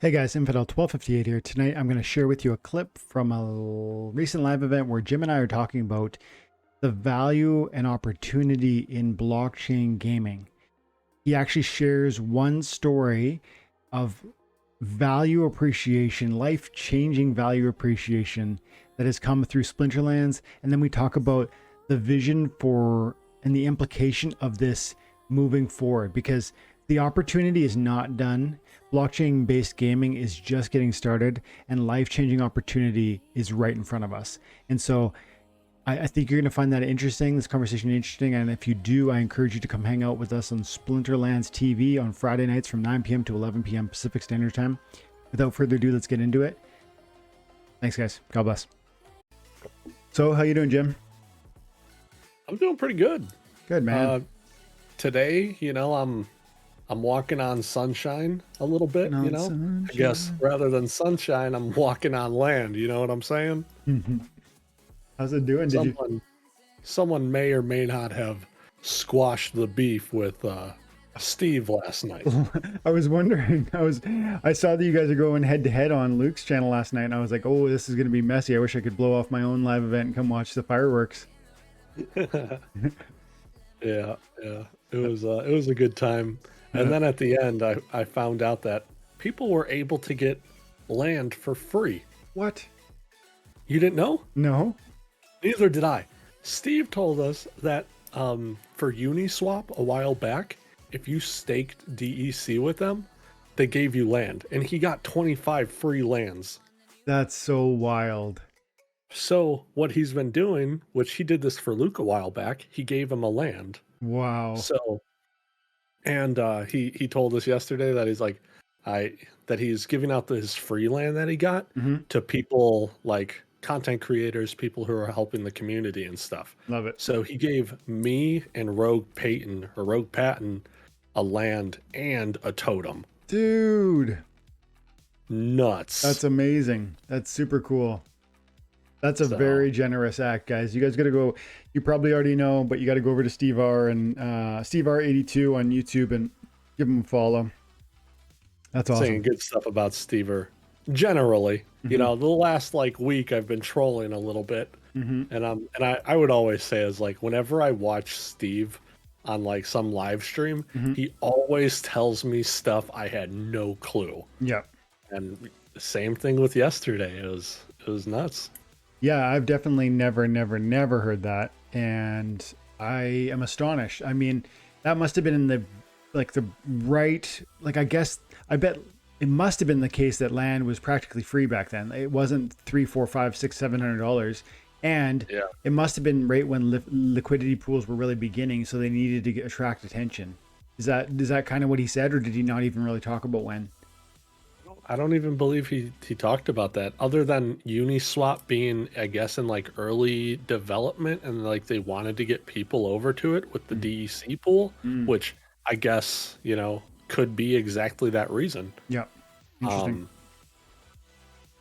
Hey guys, Infidel 1258 here. Tonight I'm going to share with you a clip from a recent live event where Jim and I are talking about the value and opportunity in blockchain gaming. He actually shares one story of value appreciation, life-changing value appreciation that has come through Splinterlands, and then we talk about the vision for and the implication of this moving forward, because the opportunity is not done. Blockchain based gaming is just getting started, and life-changing opportunity is right in front of us. And so I think you're going to find that interesting, this conversation interesting. And if you do, I encourage you to come hang out with us on Splinterlands TV on Friday nights from 9 p.m. to 11 p.m. Pacific Standard Time. Without further ado, let's get into it. Thanks, guys. God bless. So, how you doing, Jim? I'm doing pretty good. Good, man. Today, I'm walking on sunshine a little bit, I guess rather than sunshine, I'm walking on land. You know what I'm saying? How's it doing? Someone may or may not have squashed the beef with Steve last night. I was wondering. I saw that you guys are going head to head on Luke's channel last night, and I was like, "Oh, this is going to be messy. I wish I could blow off my own live event and come watch the fireworks." Yeah. It was a good time. And then at the end, I found out that people were able to get land for free. What? You didn't know? No. Neither did I. Steve told us that for Uniswap a while back, if you staked DEC with them, they gave you land, and he got 25 free lands. That's so wild. So what he's been doing, which he did this for Luke a while back, he gave him a land. Wow. So, and he told us yesterday that that he's giving out his free land that he got to people like content creators, people who are helping the community and stuff. Love it. So he gave me and Rogue Patton a land and a totem. Dude. Nuts. That's amazing. That's super cool. That's a very generous act, guys. You guys got to go. You probably already know, but you got to go over to Steve R and Steve R82 on YouTube and give him a follow. That's awesome. Saying good stuff about Steve R. Generally, the last week I've been trolling a little bit, and I would always say is whenever I watch Steve on some live stream, he always tells me stuff I had no clue. Yeah. And the same thing with yesterday. It was nuts. Yeah, I've definitely never heard that, and I am astonished. I mean, that must have been in the right, I bet it must have been the case that land was practically free back then. It wasn't $300, $400, $500, $600, $700, and it must have been right when liquidity pools were really beginning, so they needed to attract attention. Is that kind of what he said, or did he not even really talk about when? I don't even believe he talked about that, other than Uniswap being, I guess, in early development, and they wanted to get people over to it with the DEC pool, which I guess could be exactly that reason. Yeah, interesting.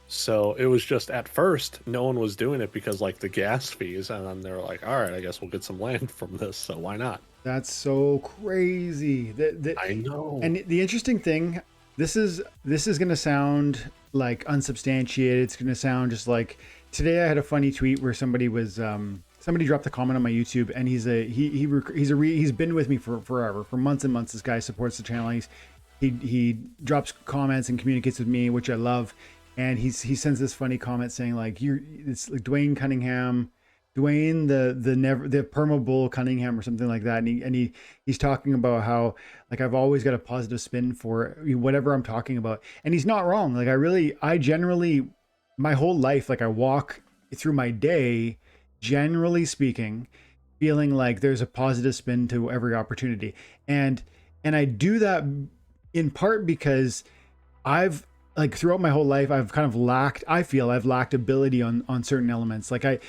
So it was just at first no one was doing it because the gas fees, and then they're like, all right, I guess we'll get some land from this, so why not? That's so crazy. I know. And the interesting thing. This is going to sound unsubstantiated. It's going to sound just today I had a funny tweet where somebody dropped a comment on my YouTube, and he's been with me for forever, for months and months. This guy supports the channel. He drops comments and communicates with me, which I love. And he sends this funny comment saying it's like Dwayne the perma bull Cunningham or something like that, and he's talking about how I've always got a positive spin for whatever I'm talking about, and he's not wrong. I generally my whole life I walk through my day, generally speaking, feeling like there's a positive spin to every opportunity, and I do that in part because I've throughout my whole life, I've kind of lacked ability on certain elements. I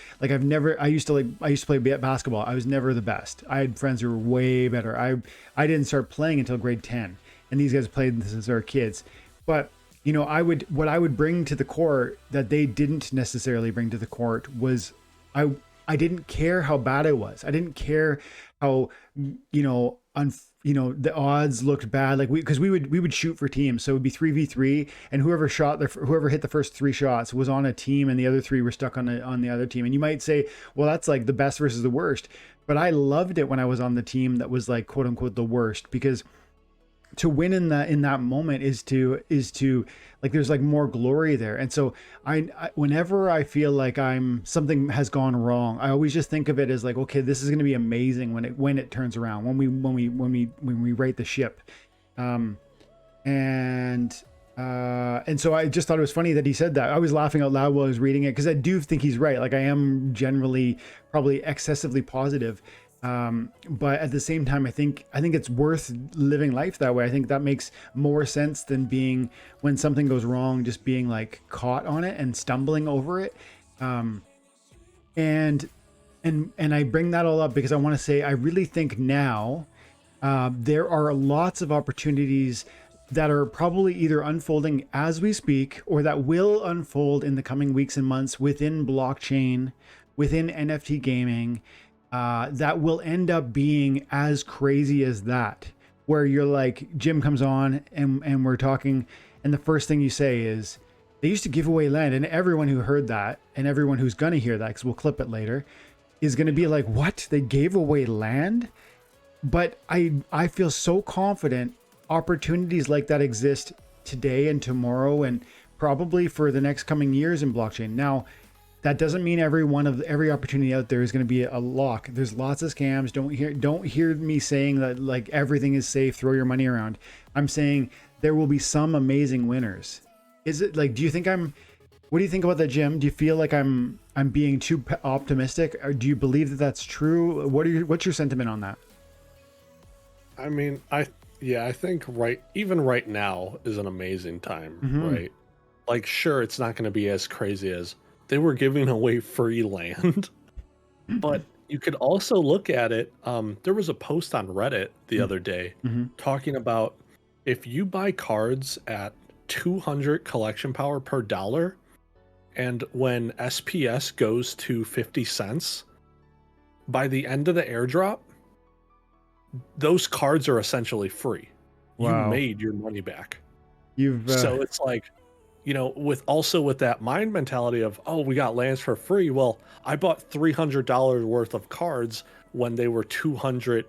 used to play basketball. I was never the best. I had friends who were way better. I didn't start playing until grade 10, and these guys played since they were kids. But what I would bring to the court that they didn't necessarily bring to the court was I didn't care how bad I was. I didn't care how the odds looked bad, like because we would shoot for teams, so it would be 3v3, and whoever hit the first 3 shots was on a team, and the other 3 were stuck on the other team. And you might say, well, that's like the best versus the worst, but I loved it when I was on the team that was like quote unquote the worst, because to win in that moment is to like, there's like more glory there. And so I whenever I feel like something has gone wrong, I always just think of it as like, okay, this is going to be amazing when it turns around, when we right the ship. And so I just thought it was funny that he said that. I was laughing out loud while I was reading it, because I do think he's right. Like, I am generally probably excessively positive. But at the same time, I think it's worth living life that way. I think that makes more sense than being, when something goes wrong, just being like caught on it and stumbling over it. And I bring that all up because I want to say, I really think now, there are lots of opportunities that are probably either unfolding as we speak, or that will unfold in the coming weeks and months within blockchain, within NFT gaming, that will end up being as crazy as that, where you're like, Jim comes on and we're talking, and the first thing you say is, they used to give away land. And everyone who heard that, and everyone who's going to hear that, because we'll clip it later, is going to be like, what? They gave away land? But I feel so confident opportunities like that exist today and tomorrow, and probably for the next coming years in blockchain. Now, that doesn't mean every opportunity out there is going to be a lock. There's lots of scams. Don't hear me saying that like everything is safe, throw your money around. I'm saying there will be some amazing winners. Is it like, what do you think about that, Jim? Do you feel like I'm being too optimistic, or do you believe that that's true? What's your sentiment on that? I mean, I think even right now is an amazing time, right? Like, sure, it's not going to be as crazy as they were giving away free land, but you could also look at it. There was a post on Reddit the other day talking about, if you buy cards at 200 collection power per dollar, and when SPS goes to 50 cents, by the end of the airdrop, those cards are essentially free. Wow. You made your money back. So it's like, with that mind mentality of, oh, we got lands for free. Well, I bought $300 worth of cards when they were 200.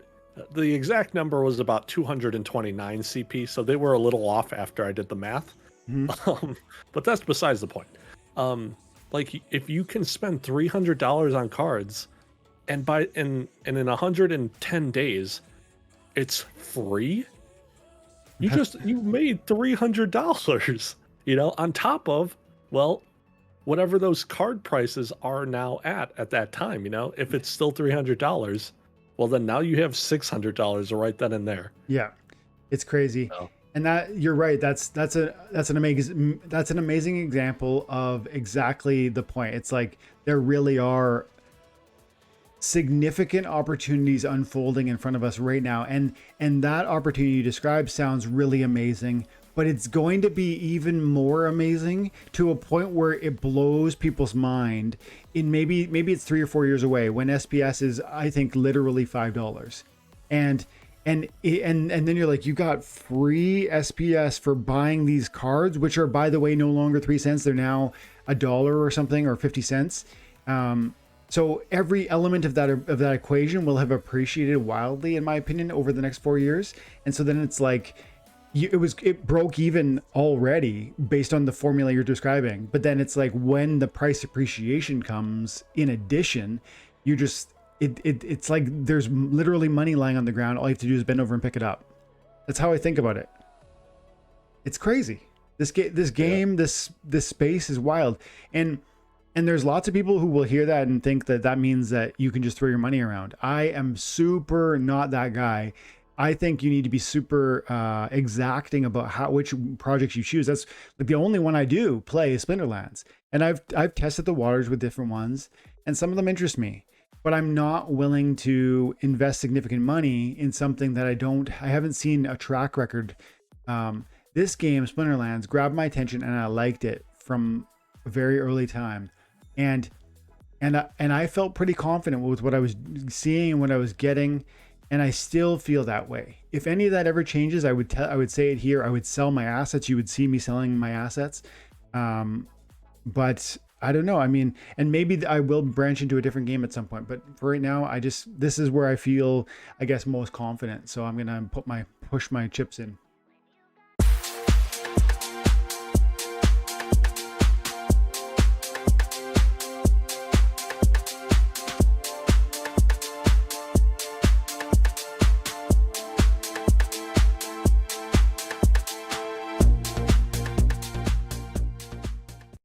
The exact number was about 229 CP. So they were a little off after I did the math. But that's besides the point. Like, if you can spend $300 on cards, and in 110 days, it's free. You made $300. On top of, well, whatever those card prices are now at that time. If it's still $300, well, then now you have $600 right then and there. Yeah, it's crazy. So. And that, you're right. That's an amazing example of exactly the point. It's like, there really are significant opportunities unfolding in front of us right now, and that opportunity you described sounds really amazing, but it's going to be even more amazing to a point where it blows people's mind in maybe it's 3 or 4 years away, when SPS is, I think, literally $5. And then you're like, you got free SPS for buying these cards, which are, by the way, no longer 3 cents. They're now $1 or something, or 50 cents. So every element of that equation will have appreciated wildly, in my opinion, over the next 4 years. And so then it's like, it broke even already based on the formula you're describing. But then it's like, when the price appreciation comes in addition, it's like there's literally money lying on the ground. All you have to do is bend over and pick it up. That's how I think about it. It's crazy. This game, this space is wild. And there's lots of people who will hear that and think that means that you can just throw your money around. I am super not that guy. I think you need to be super exacting about which projects you choose. That's like the only one I do play is Splinterlands. And I've tested the waters with different ones, and some of them interest me. But I'm not willing to invest significant money in something that I haven't seen a track record. This game, Splinterlands, grabbed my attention, and I liked it from a very early time. And I felt pretty confident with what I was seeing and what I was getting. And I still feel that way. If any of that ever changes, I would say it here. I would sell my assets. You would see me selling my assets. But I don't know. I mean, and maybe I will branch into a different game at some point. But for right now, this is where I feel, I guess, most confident. So I'm gonna push my chips in.